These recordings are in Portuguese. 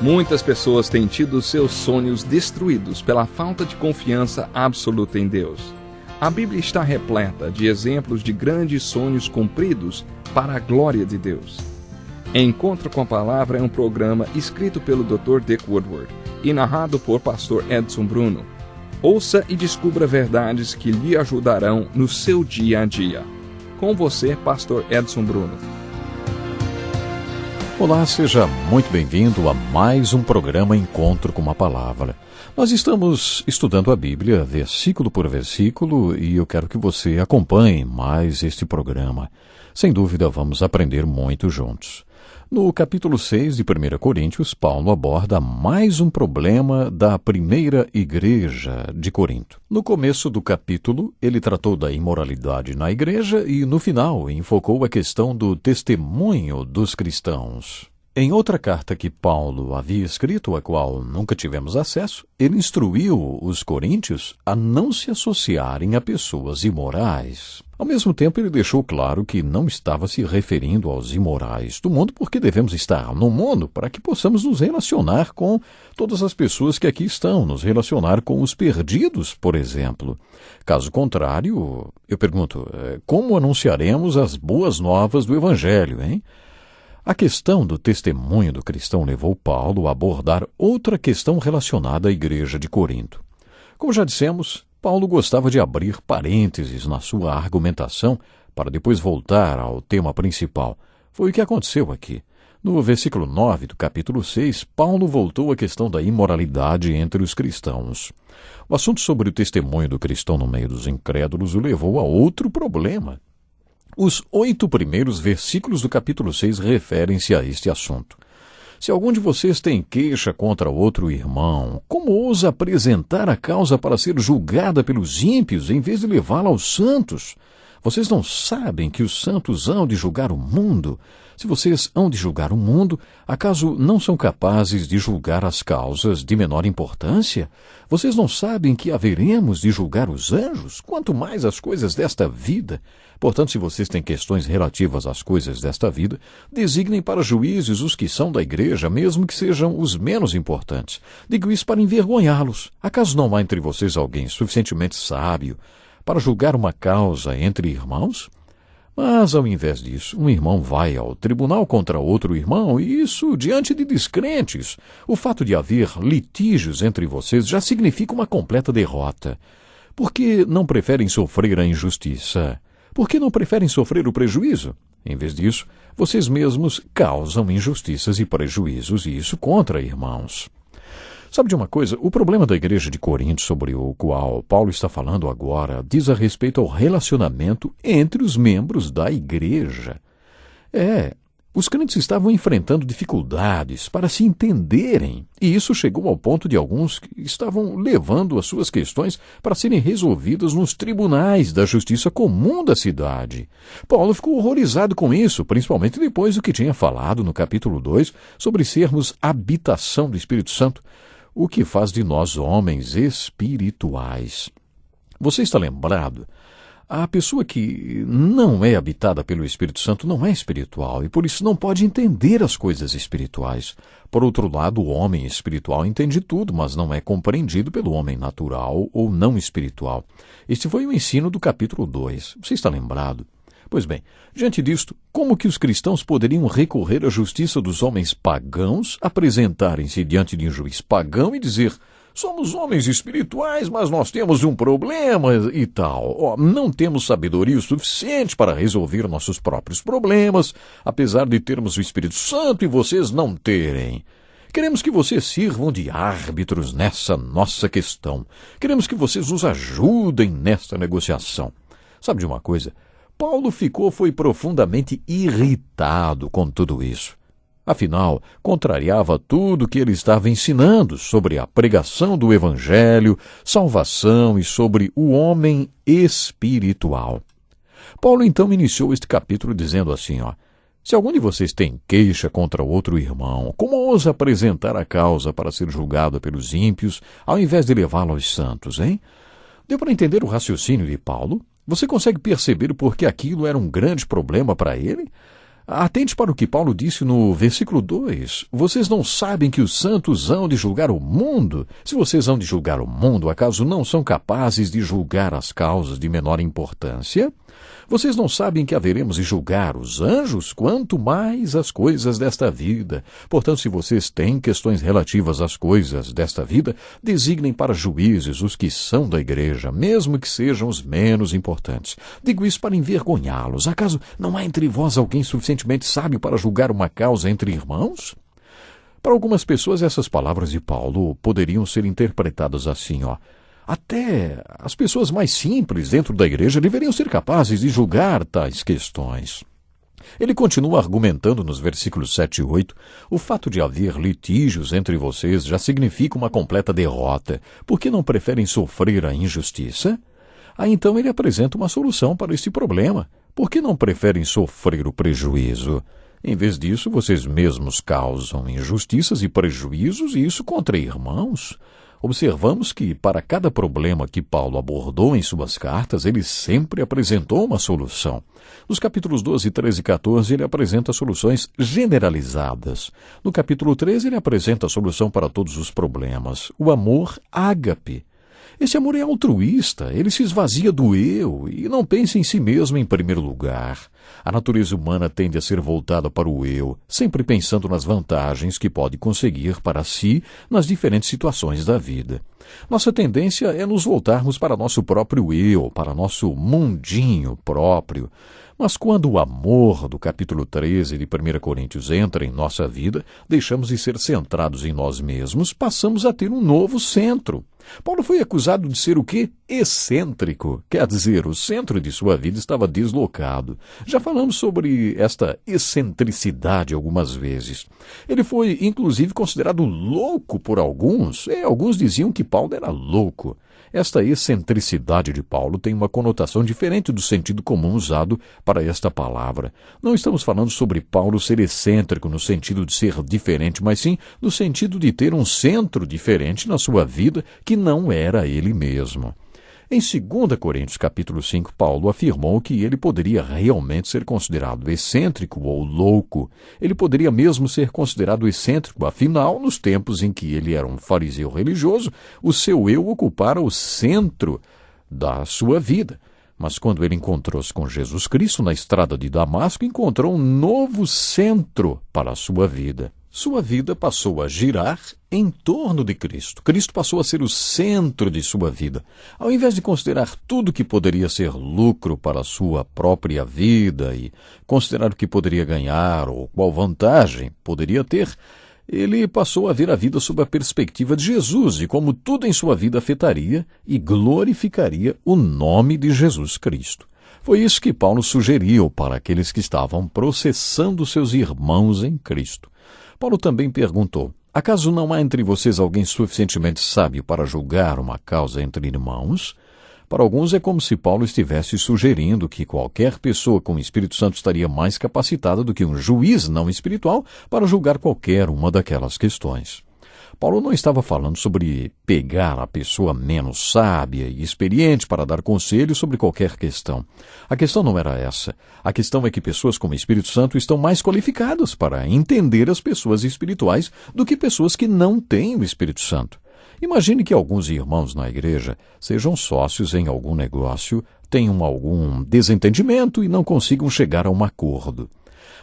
Muitas pessoas têm tido seus sonhos destruídos pela falta de confiança absoluta em Deus. A Bíblia está repleta de exemplos de grandes sonhos cumpridos para a glória de Deus. Encontro com a Palavra é um programa escrito pelo Dr. Dick Woodward e narrado por Pastor Edson Bruno. Ouça e descubra verdades que lhe ajudarão no seu dia a dia. Com você, Pastor Edson Bruno. Olá, seja muito bem-vindo a mais um programa Encontro com a Palavra. Nós estamos estudando a Bíblia, versículo por versículo, e eu quero que você acompanhe mais este programa. Sem dúvida, vamos aprender muito juntos. No capítulo 6 de 1 Coríntios, Paulo aborda mais um problema da primeira igreja de Corinto. No começo do capítulo, ele tratou da imoralidade na igreja e, no final, enfocou a questão do testemunho dos cristãos. Em outra carta que Paulo havia escrito, a qual nunca tivemos acesso, ele instruiu os coríntios a não se associarem a pessoas imorais. Ao mesmo tempo, ele deixou claro que não estava se referindo aos imorais do mundo, porque devemos estar no mundo para que possamos nos relacionar com todas as pessoas que aqui estão, nos relacionar com os perdidos, por exemplo. Caso contrário, eu pergunto, como anunciaremos as boas novas do Evangelho, hein? A questão do testemunho do cristão levou Paulo a abordar outra questão relacionada à igreja de Corinto. Como já dissemos, Paulo gostava de abrir parênteses na sua argumentação para depois voltar ao tema principal. Foi o que aconteceu aqui. No versículo 9 do capítulo 6, Paulo voltou à questão da imoralidade entre os cristãos. O assunto sobre o testemunho do cristão no meio dos incrédulos o levou a outro problema. Os 8 primeiros versículos do capítulo 6 referem-se a este assunto. Se algum de vocês tem queixa contra outro irmão, como ousa apresentar a causa para ser julgada pelos ímpios em vez de levá-la aos santos? Vocês não sabem que os santos hão de julgar o mundo? Se vocês hão de julgar o mundo, acaso não são capazes de julgar as causas de menor importância? Vocês não sabem que haveremos de julgar os anjos, quanto mais as coisas desta vida? Portanto, se vocês têm questões relativas às coisas desta vida, designem para juízes os que são da igreja, mesmo que sejam os menos importantes. Digo isso para envergonhá-los. Acaso não há entre vocês alguém suficientemente sábio para julgar uma causa entre irmãos? Mas, ao invés disso, um irmão vai ao tribunal contra outro irmão, e isso diante de descrentes. O fato de haver litígios entre vocês já significa uma completa derrota. Por que não preferem sofrer a injustiça? Por que não preferem sofrer o prejuízo? Em vez disso, vocês mesmos causam injustiças e prejuízos, e isso contra irmãos. Sabe de uma coisa? O problema da igreja de Corinto, sobre o qual Paulo está falando agora, diz a respeito ao relacionamento entre os membros da igreja. Os crentes estavam enfrentando dificuldades para se entenderem, e isso chegou ao ponto de alguns que estavam levando as suas questões para serem resolvidas nos tribunais da justiça comum da cidade. Paulo ficou horrorizado com isso, principalmente depois do que tinha falado no capítulo 2 sobre sermos habitação do Espírito Santo, o que faz de nós homens espirituais. Você está lembrado? A pessoa que não é habitada pelo Espírito Santo não é espiritual e por isso não pode entender as coisas espirituais. Por outro lado, o homem espiritual entende tudo, mas não é compreendido pelo homem natural ou não espiritual. Este foi o ensino do capítulo 2. Você está lembrado? Pois bem, diante disto, como que os cristãos poderiam recorrer à justiça dos homens pagãos, apresentarem-se diante de um juiz pagão e dizer: somos homens espirituais, mas nós temos um problema e tal. Não temos sabedoria o suficiente para resolver nossos próprios problemas, apesar de termos o Espírito Santo e vocês não terem. Queremos que vocês sirvam de árbitros nessa nossa questão. Queremos que vocês nos ajudem nesta negociação. Sabe de uma coisa? Paulo foi profundamente irritado com tudo isso. Afinal, contrariava tudo que ele estava ensinando sobre a pregação do Evangelho, salvação e sobre o homem espiritual. Paulo então iniciou este capítulo dizendo assim, se algum de vocês tem queixa contra outro irmão, como ousa apresentar a causa para ser julgado pelos ímpios, ao invés de levá-lo aos santos, hein? Deu para entender o raciocínio de Paulo? Você consegue perceber por que aquilo era um grande problema para ele? Atente para o que Paulo disse no versículo 2. Vocês não sabem que os santos hão de julgar o mundo? Se vocês hão de julgar o mundo, acaso não são capazes de julgar as causas de menor importância? Vocês não sabem que haveremos de julgar os anjos? Quanto mais as coisas desta vida. Portanto, se vocês têm questões relativas às coisas desta vida, designem para juízes os que são da igreja, mesmo que sejam os menos importantes. Digo isso para envergonhá-los. Acaso não há entre vós alguém suficientemente sábio para julgar uma causa entre irmãos? Para algumas pessoas, essas palavras de Paulo poderiam ser interpretadas assim, Até as pessoas mais simples dentro da igreja deveriam ser capazes de julgar tais questões. Ele continua argumentando nos versículos 7 e 8, o fato de haver litígios entre vocês já significa uma completa derrota. Por que não preferem sofrer a injustiça? Aí então ele apresenta uma solução para este problema. Por que não preferem sofrer o prejuízo? Em vez disso, vocês mesmos causam injustiças e prejuízos, e isso contra irmãos. Observamos que, para cada problema que Paulo abordou em suas cartas, ele sempre apresentou uma solução. Nos capítulos 12, 13 e 14, ele apresenta soluções generalizadas. No capítulo 13, ele apresenta a solução para todos os problemas, o amor ágape. Esse amor é altruísta, ele se esvazia do eu e não pensa em si mesmo em primeiro lugar. A natureza humana tende a ser voltada para o eu, sempre pensando nas vantagens que pode conseguir para si nas diferentes situações da vida. Nossa tendência é nos voltarmos para nosso próprio eu, para nosso mundinho próprio. Mas quando o amor do capítulo 13 de 1 Coríntios entra em nossa vida, deixamos de ser centrados em nós mesmos, passamos a ter um novo centro. Paulo foi acusado de ser o quê? Excêntrico. Quer dizer, o centro de sua vida estava deslocado. Já falamos sobre esta excentricidade algumas vezes. Ele foi, inclusive, considerado louco por alguns. Alguns diziam que Paulo era louco. Esta excentricidade de Paulo tem uma conotação diferente do sentido comum usado para esta palavra. Não estamos falando sobre Paulo ser excêntrico no sentido de ser diferente, mas sim no sentido de ter um centro diferente na sua vida que não era ele mesmo. Em 2 Coríntios capítulo 5, Paulo afirmou que ele poderia realmente ser considerado excêntrico ou louco. Ele poderia mesmo ser considerado excêntrico, afinal, nos tempos em que ele era um fariseu religioso, o seu eu ocupara o centro da sua vida. Mas quando ele encontrou-se com Jesus Cristo na estrada de Damasco, encontrou um novo centro para a sua vida. Sua vida passou a girar em torno de Cristo. Cristo passou a ser o centro de sua vida. Ao invés de considerar tudo que poderia ser lucro para a sua própria vida e considerar o que poderia ganhar ou qual vantagem poderia ter, ele passou a ver a vida sob a perspectiva de Jesus e como tudo em sua vida afetaria e glorificaria o nome de Jesus Cristo. Foi isso que Paulo sugeriu para aqueles que estavam processando seus irmãos em Cristo. Paulo também perguntou, acaso não há entre vocês alguém suficientemente sábio para julgar uma causa entre irmãos? Para alguns é como se Paulo estivesse sugerindo que qualquer pessoa com o Espírito Santo estaria mais capacitada do que um juiz não espiritual para julgar qualquer uma daquelas questões. Paulo não estava falando sobre pegar a pessoa menos sábia e experiente para dar conselhos sobre qualquer questão. A questão não era essa. A questão é que pessoas com o Espírito Santo estão mais qualificadas para entender as pessoas espirituais do que pessoas que não têm o Espírito Santo. Imagine que alguns irmãos na igreja sejam sócios em algum negócio, tenham algum desentendimento e não consigam chegar a um acordo.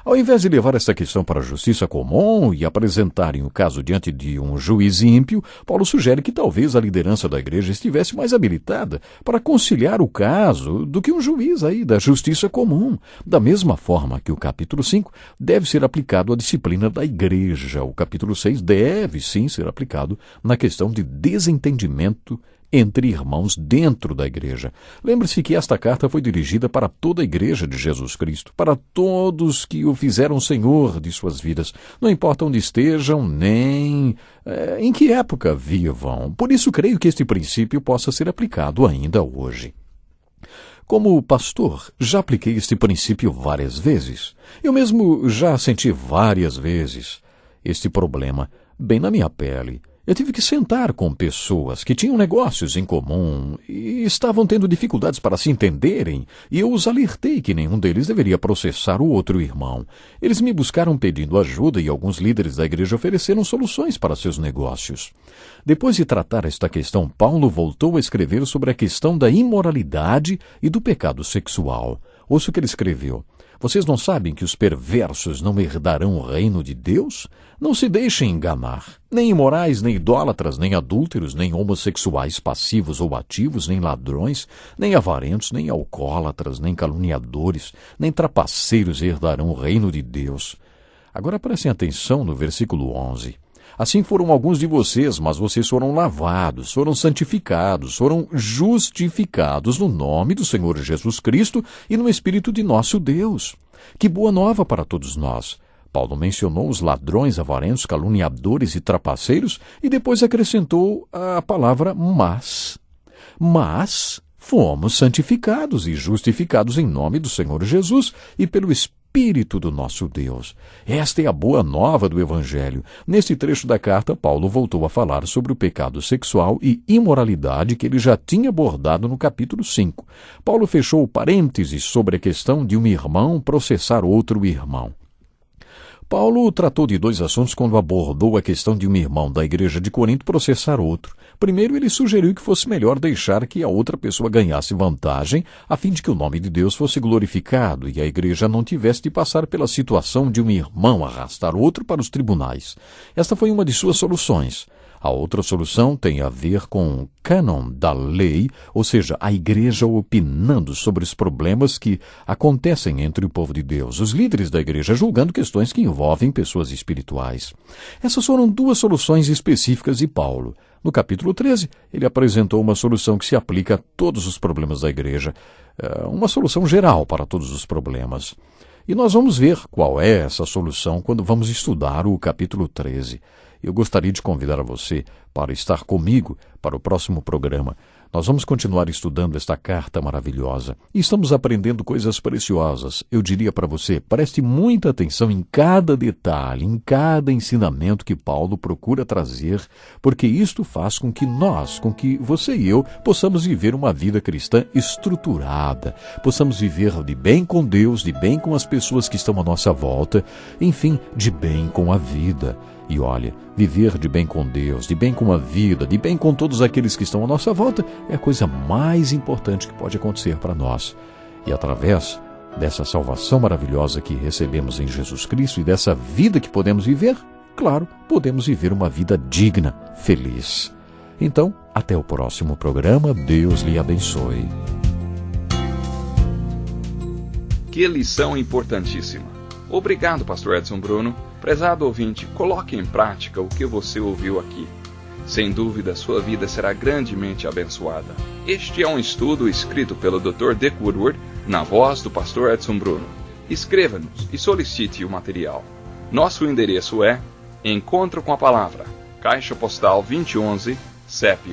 Ao invés de levar essa questão para a justiça comum e apresentarem o caso diante de um juiz ímpio, Paulo sugere que talvez a liderança da igreja estivesse mais habilitada para conciliar o caso do que um juiz da justiça comum. Da mesma forma que o capítulo 5 deve ser aplicado à disciplina da igreja, o capítulo 6 deve sim ser aplicado na questão de desentendimento entre irmãos dentro da igreja. Lembre-se que esta carta foi dirigida para toda a igreja de Jesus Cristo, para todos que o fizeram Senhor de suas vidas, não importa onde estejam, nem em que época vivam. Por isso, creio que este princípio possa ser aplicado ainda hoje. Como pastor, já apliquei este princípio várias vezes. Eu mesmo já senti várias vezes este problema bem na minha pele. Eu tive que sentar com pessoas que tinham negócios em comum e estavam tendo dificuldades para se entenderem, e eu os alertei que nenhum deles deveria processar o outro irmão. Eles me buscaram pedindo ajuda e alguns líderes da igreja ofereceram soluções para seus negócios. Depois de tratar esta questão, Paulo voltou a escrever sobre a questão da imoralidade e do pecado sexual. Ouça o que ele escreveu. Vocês não sabem que os perversos não herdarão o reino de Deus? Não se deixem enganar. Nem imorais, nem idólatras, nem adúlteros, nem homossexuais passivos ou ativos, nem ladrões, nem avarentos, nem alcoólatras, nem caluniadores, nem trapaceiros herdarão o reino de Deus. Agora prestem atenção no versículo 11. Assim foram alguns de vocês, mas vocês foram lavados, foram santificados, foram justificados no nome do Senhor Jesus Cristo e no Espírito de nosso Deus. Que boa nova para todos nós! Paulo mencionou os ladrões, avarentos, caluniadores e trapaceiros e depois acrescentou a palavra mas. Mas fomos santificados e justificados em nome do Senhor Jesus e pelo Espírito do nosso Deus. Esta é a boa nova do Evangelho. Neste trecho da carta, Paulo voltou a falar sobre o pecado sexual e imoralidade que ele já tinha abordado no capítulo 5. Paulo fechou parênteses sobre a questão de um irmão processar outro irmão. Paulo tratou de dois assuntos quando abordou a questão de um irmão da igreja de Corinto processar outro. Primeiro, ele sugeriu que fosse melhor deixar que a outra pessoa ganhasse vantagem, a fim de que o nome de Deus fosse glorificado e a igreja não tivesse de passar pela situação de um irmão arrastar outro para os tribunais. Esta foi uma de suas soluções. A outra solução tem a ver com o cânon da lei, ou seja, a igreja opinando sobre os problemas que acontecem entre o povo de Deus, os líderes da igreja julgando questões que envolvem pessoas espirituais. Essas foram duas soluções específicas de Paulo. No capítulo 13, ele apresentou uma solução que se aplica a todos os problemas da igreja, uma solução geral para todos os problemas. E nós vamos ver qual é essa solução quando vamos estudar o capítulo 13. Eu gostaria de convidar você para estar comigo para o próximo programa. Nós vamos continuar estudando esta carta maravilhosa. E estamos aprendendo coisas preciosas. Eu diria para você, preste muita atenção em cada detalhe, em cada ensinamento que Paulo procura trazer, porque isto faz com que nós, com que você e eu, possamos viver uma vida cristã estruturada, possamos viver de bem com Deus, de bem com as pessoas que estão à nossa volta, enfim, de bem com a vida. E olha, viver de bem com Deus, de bem com a vida, de bem com todos aqueles que estão à nossa volta é a coisa mais importante que pode acontecer para nós. E através dessa salvação maravilhosa que recebemos em Jesus Cristo e dessa vida que podemos viver, claro, podemos viver uma vida digna, feliz. Então, até o próximo programa. Deus lhe abençoe. Que lição importantíssima. Obrigado, pastor Edson Bruno. Prezado ouvinte, coloque em prática o que você ouviu aqui. Sem dúvida, sua vida será grandemente abençoada. Este é um estudo escrito pelo Dr. Dick Woodward, na voz do pastor Edson Bruno. Escreva-nos e solicite o material. Nosso endereço é Encontro com a Palavra, Caixa Postal 2011, CEP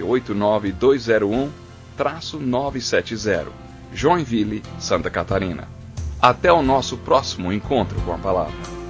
89201-970, Joinville, Santa Catarina. Até o nosso próximo Encontro com a Palavra.